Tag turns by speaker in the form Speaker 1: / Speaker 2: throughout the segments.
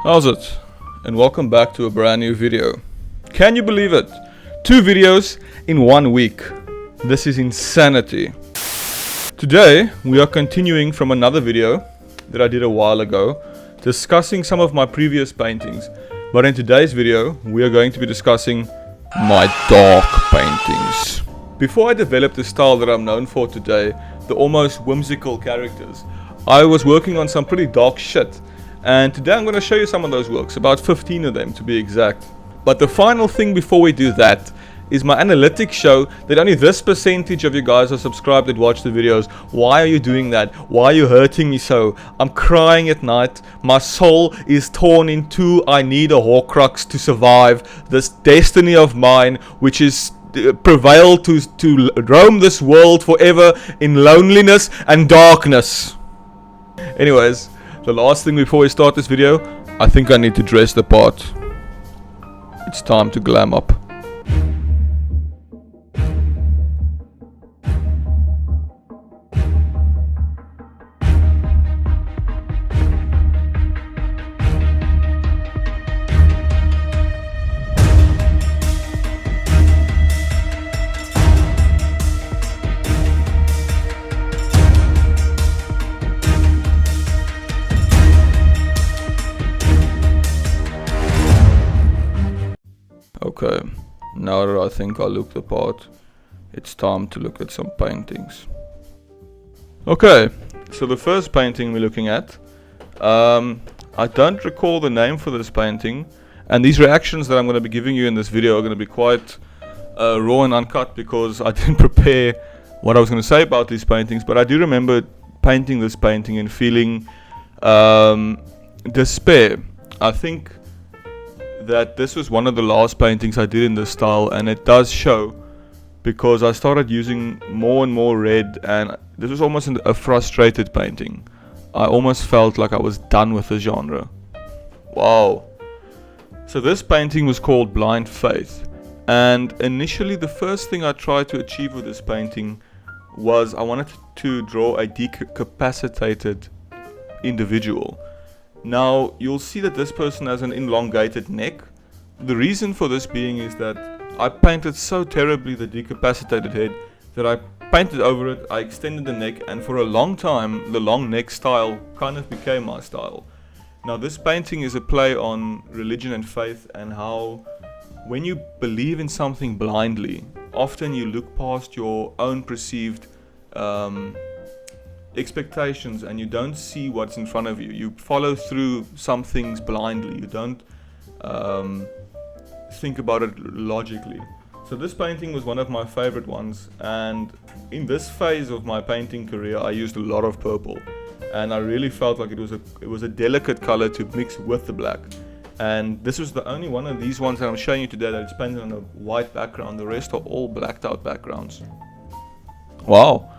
Speaker 1: How's it? And welcome back to a brand new video. Can you believe it? 2 videos in 1 week. This is insanity. Today we are continuing from another video that I did a while ago, discussing some of my previous paintings. But in today's video we are going to be discussing my dark paintings. Before I developed the style that I'm known for today, the almost whimsical characters, I was working on some pretty dark shit. And today I'm going to show you some of those works, about 15 of them to be exact. But the final thing before we do that is my analytics show that only this percentage of you guys are subscribed that watch the videos. Why are you doing that? Why are you hurting me so? I'm crying at night. My soul is torn in two. I need a Horcrux to survive this destiny of mine, which is prevail to roam this world forever in loneliness and darkness. Anyways, the last thing before we start this video, I think I need to dress the part. It's time to glam up. Okay, now that I think I look the part, it's time to look at some paintings. Okay, so the first painting we're looking at, I don't recall the name for this painting, and these reactions that I'm going to be giving you in this video are going to be quite raw and uncut because I didn't prepare what I was going to say about these paintings, but I do remember painting this painting and feeling despair. I think that this was one of the last paintings I did in this style, and it does show because I started using more and more red, and this was almost a frustrated painting. I almost felt like I was done with the genre. Wow. So this painting was called Blind Faith, and initially the first thing I tried to achieve with this painting was I wanted to draw a decapacitated individual. Now, you'll see that this person has an elongated neck. The reason for this being is that I painted so terribly the decapacitated head that I painted over it, I extended the neck, and for a long time, the long neck style kind of became my style. Now, this painting is a play on religion and faith, and how when you believe in something blindly, often you look past your own perceived expectations and you don't see what's in front of you. You follow through some things blindly. You don't think about it logically. So this painting was one of my favorite ones, and in this phase of my painting career I used a lot of purple, and I really felt like it was a delicate color to mix with the black. And this was the only one of these ones that I'm showing you today that is painted on a white background. The rest are all blacked out backgrounds. Wow.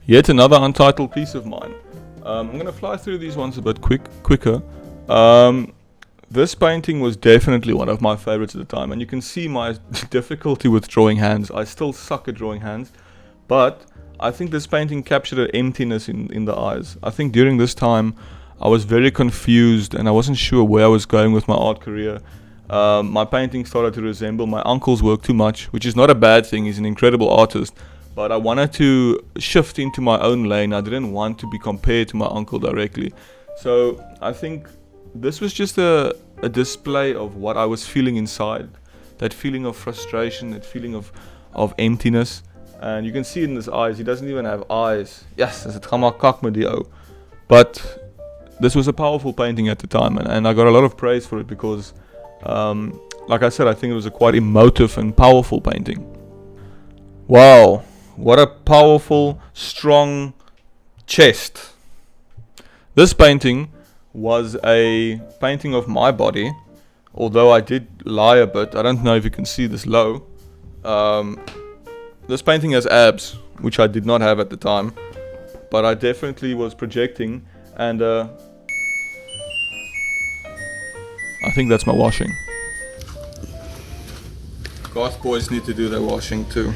Speaker 1: Yet another untitled piece of mine. I'm going to fly through these ones a bit quicker. This painting was definitely one of my favorites at the time, and you can see my difficulty with drawing hands. I still suck at drawing hands, but I think this painting captured an emptiness in the eyes. I think during this time I was very confused and I wasn't sure where I was going with my art career. My painting started to resemble my uncle's work too much, which is not a bad thing. He's an incredible artist. But I wanted to shift into my own lane. I didn't want to be compared to my uncle directly. So I think this was just a display of what I was feeling inside. That feeling of frustration, that feeling of emptiness. And you can see it in his eyes. He doesn't even have eyes. Yes, het gaan maar kak met die ou. But this was a powerful painting at the time. And I got a lot of praise for it because, like I said, I think it was a quite emotive and powerful painting. Wow. What a powerful, strong chest. This painting was a painting of my body, although I did lie a bit. I don't know if you can see this low. This painting has abs, which I did not have at the time, but I definitely was projecting, and I think that's my washing. Goth boys need to do their washing too.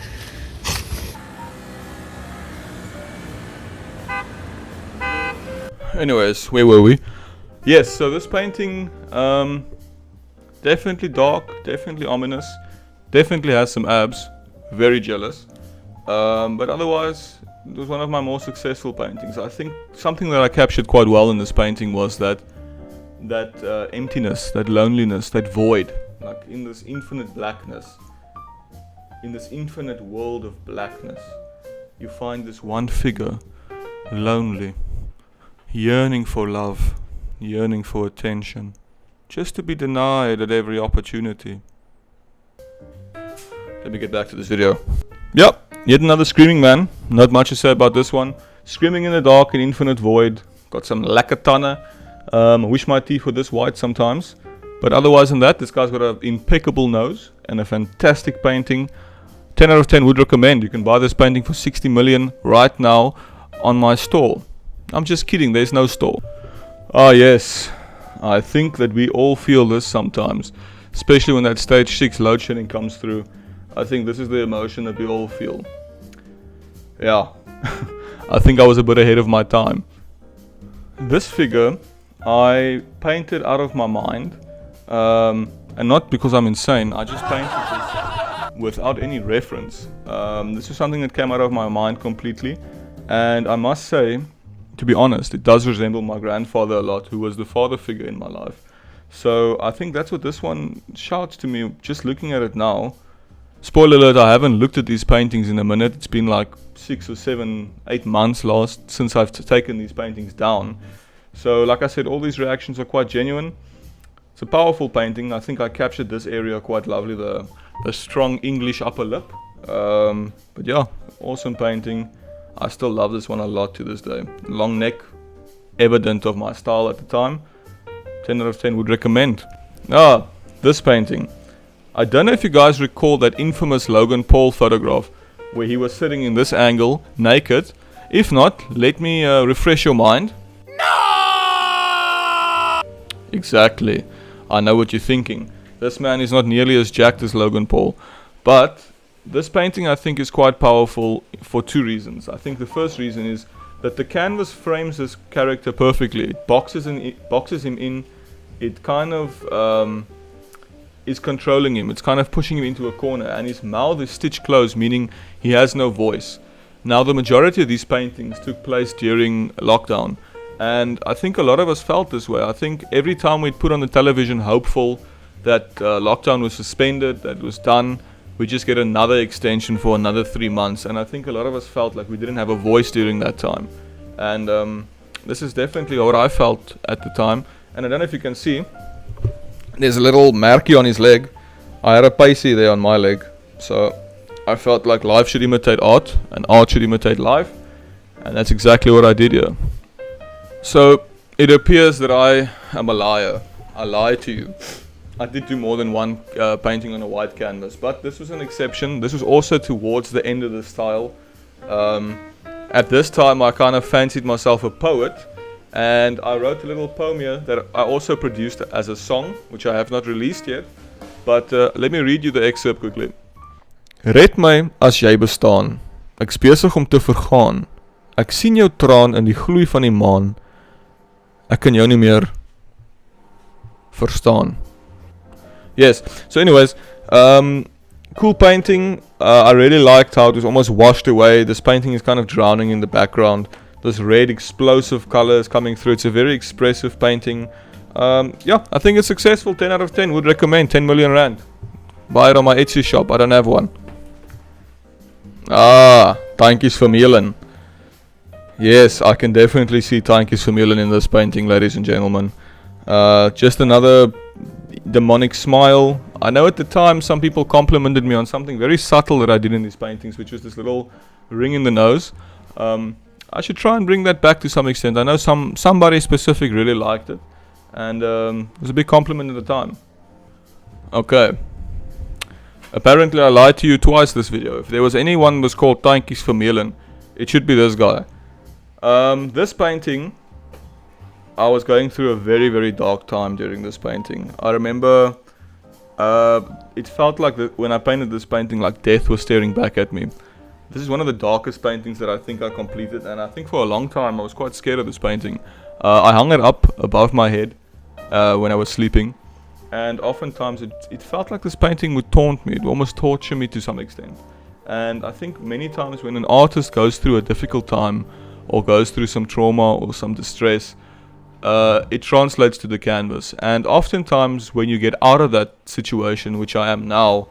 Speaker 1: Anyways, where were we? Yes, so this painting, definitely dark, definitely ominous, definitely has some abs, very jealous. But otherwise, it was one of my more successful paintings. I think something that I captured quite well in this painting was that emptiness, that loneliness, that void, like in this infinite blackness, in this infinite world of blackness, you find this one figure, lonely, yearning for love, yearning for attention, just to be denied at every opportunity. Let me get back to this video. Yep, yet another screaming man. Not much to say about this one. Screaming in the dark and infinite void. Got some lekker I wish my teeth were this white sometimes. But otherwise than that, this guy's got an impeccable nose and a fantastic painting. 10 out of 10 would recommend. You can buy this painting for 60 million right now on my store. I'm just kidding, there's no store. Ah yes, I think that we all feel this sometimes. Especially when that stage 6 load shedding comes through. I think this is the emotion that we all feel. Yeah, I think I was a bit ahead of my time. This figure I painted out of my mind. And not because I'm insane, I just painted this without any reference. This is something that came out of my mind completely. And I must say, to be honest, it does resemble my grandfather a lot, who was the father figure in my life. So I think that's what this one shouts to me, just looking at it now. Spoiler alert, I haven't looked at these paintings in a minute. It's been like 6 or 7, 8 months since I've taken these paintings down. So like I said, all these reactions are quite genuine. It's a powerful painting. I think I captured this area quite lovely, the strong English upper lip. But yeah, awesome painting. I still love this one a lot to this day. Long neck, evident of my style at the time. 10 out of 10 would recommend. This painting. I don't know if you guys recall that infamous Logan Paul photograph where he was sitting in this angle, naked. If not, let me refresh your mind. No! Exactly. I know what you're thinking. This man is not nearly as jacked as Logan Paul. But this painting I think is quite powerful for 2 reasons. I think the first reason is that the canvas frames this character perfectly. It boxes him in. It kind of is controlling him. It's kind of pushing him into a corner, and his mouth is stitched closed, meaning he has no voice. Now the majority of these paintings took place during lockdown, and I think a lot of us felt this way. I think every time we'd put on the television hopeful that lockdown was suspended, that it was done, we just get another extension for another 3 months, and I think a lot of us felt like we didn't have a voice during that time. And this is definitely what I felt at the time. And I don't know if you can see, there's a little marky on his leg. I had a pacey there on my leg. So I felt like life should imitate art and art should imitate life. And that's exactly what I did here. So it appears that I am a liar. I lied to you. I did do more than one painting on a white canvas, but this was an exception. This was also towards the end of the style. At this time I kind of fancied myself a poet. And I wrote a little poem here that I also produced as a song, which I have not released yet. But let me read you the excerpt quickly. Red my as jy bestaan. Ek's besig om te vergaan. Ek sien jou traan in die gloei van die maan. Ek kan jou nie meer verstaan. Yes, so anyways, cool painting. I really liked how it was almost washed away. This painting is kind of drowning in the background. This red explosive colors coming through. It's a very expressive painting. Yeah, I think it's successful. 10 out of 10. Would recommend. 10 million rand. Buy it on my Etsy shop. I don't have one. Thankies Vermeulen. Yes, I can definitely see Thankies Vermeulen in this painting, ladies and gentlemen. Just another demonic smile. I know at the time some people complimented me on something very subtle that I did in these paintings, which was this little ring in the nose. I should try and bring that back to some extent. I know somebody specific really liked it, and it was a big compliment at the time. Okay. Apparently I lied to you twice this video. If there was anyone who was called Thankies Vermeulen, it should be this guy. This painting, I was going through a very, very dark time during this painting. I remember it felt like when I painted this painting, like death was staring back at me. This is one of the darkest paintings that I think I completed, and I think for a long time I was quite scared of this painting. I hung it up above my head when I was sleeping, and oftentimes it felt like this painting would taunt me. It would almost torture me to some extent. And I think many times when an artist goes through a difficult time or goes through some trauma or some distress, it translates to the canvas. And oftentimes when you get out of that situation, which I am now,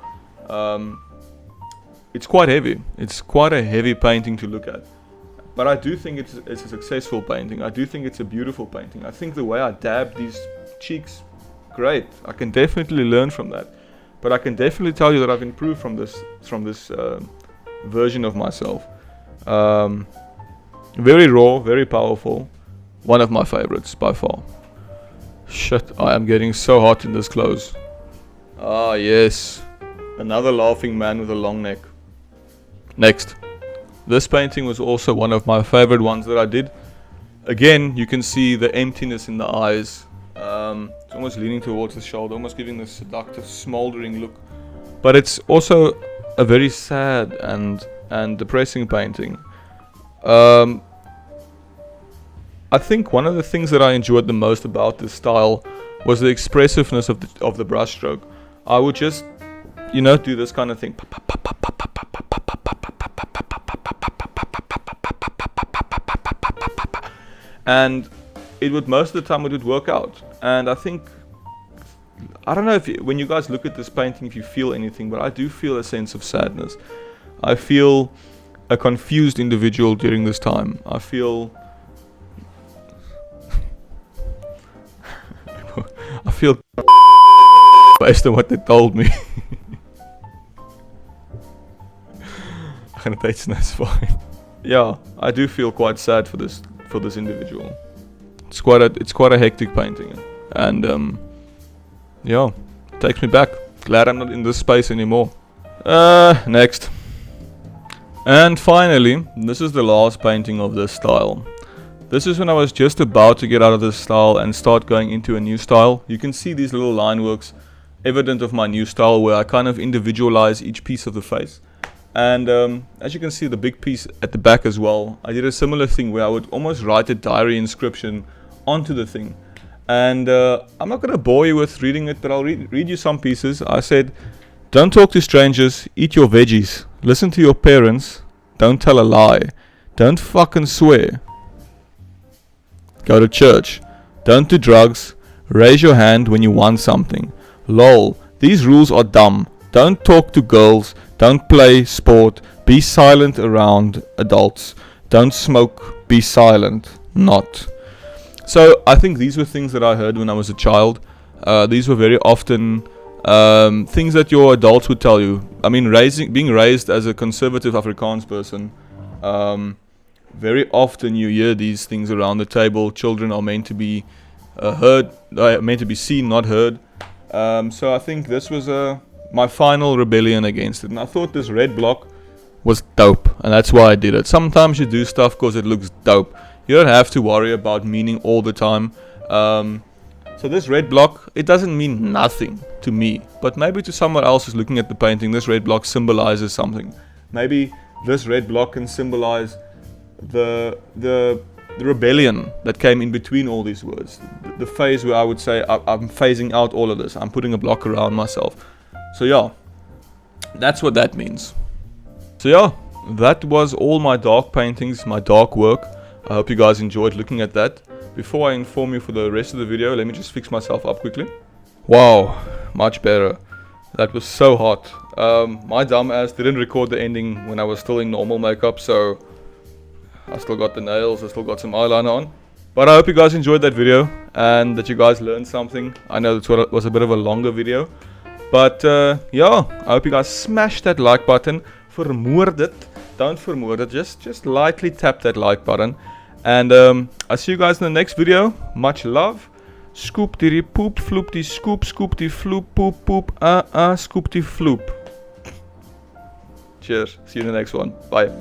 Speaker 1: it's quite heavy. It's quite a heavy painting to look at. But I do think it's a successful painting. I do think it's a beautiful painting. I think the way I dabbed these cheeks, great. I can definitely learn from that. But I can definitely tell you that I've improved from this version of myself. Very raw, very powerful. One of my favorites by far. Shit, I am getting so hot in this clothes. Ah, yes. Another laughing man with a long neck. Next. This painting was also one of my favorite ones that I did. Again, you can see the emptiness in the eyes. It's almost leaning towards the shoulder, almost giving this seductive, smoldering look. But it's also a very sad and depressing painting. I think one of the things that I enjoyed the most about this style was the expressiveness of the brushstroke. I would just, do this kind of thing. And it would, most of the time, it would work out. And I think, I don't know if when you guys look at this painting, if you feel anything, but I do feel a sense of sadness. I feel a confused individual during this time. I feel based on what they told me. That's fine. Yeah, I do feel quite sad for this individual. It's quite a hectic painting, and yeah, it takes me back. Glad I'm not in this space anymore. Next. And finally, this is the last painting of this style. This is when I was just about to get out of this style and start going into a new style. You can see these little line works evident of my new style, where I kind of individualize each piece of the face. And as you can see, the big piece at the back as well, I did a similar thing where I would almost write a diary inscription onto the thing. And I'm not going to bore you with reading it, but I'll read you some pieces. I said, don't talk to strangers, eat your veggies, listen to your parents, don't tell a lie, don't fucking swear, go to church, don't do drugs, raise your hand when you want something, lol, these rules are dumb, don't talk to girls, don't play sport, be silent around adults, don't smoke, be silent, not. So I think these were things that I heard when I was a child. These were very often things that your adults would tell you. I mean, being raised as a conservative Afrikaans person, very often you hear these things around the table. Children are meant to be meant to be seen, not heard. So I think this was my final rebellion against it. And I thought this red block was dope, and that's why I did it. Sometimes you do stuff because it looks dope. You don't have to worry about meaning all the time. So this red block, it doesn't mean nothing to me, but maybe to someone else who's looking at the painting, this red block symbolizes something. Maybe this red block can symbolize the rebellion that came in between all these words. The phase where I would say, I'm phasing out all of this. I'm putting a block around myself. So yeah, that's what that means. So yeah, that was all my dark paintings, my dark work. I hope you guys enjoyed looking at that. Before I inform you for the rest of the video, let me just fix myself up quickly. Wow, much better. That was so hot. My dumb ass didn't record the ending when I was still in normal makeup, so I still got the nails, I still got some eyeliner on. But I hope you guys enjoyed that video and that you guys learned something. I know it was a bit of a longer video. But yeah, I hope you guys smash that like button. Vermoord dit. Don't vermoord it. Just lightly tap that like button. And I'll see you guys in the next video. Much love. Scoop die poop, floop die scoop, scoop die floop, poop, poop, scoop die floop. Cheers. See you in the next one. Bye.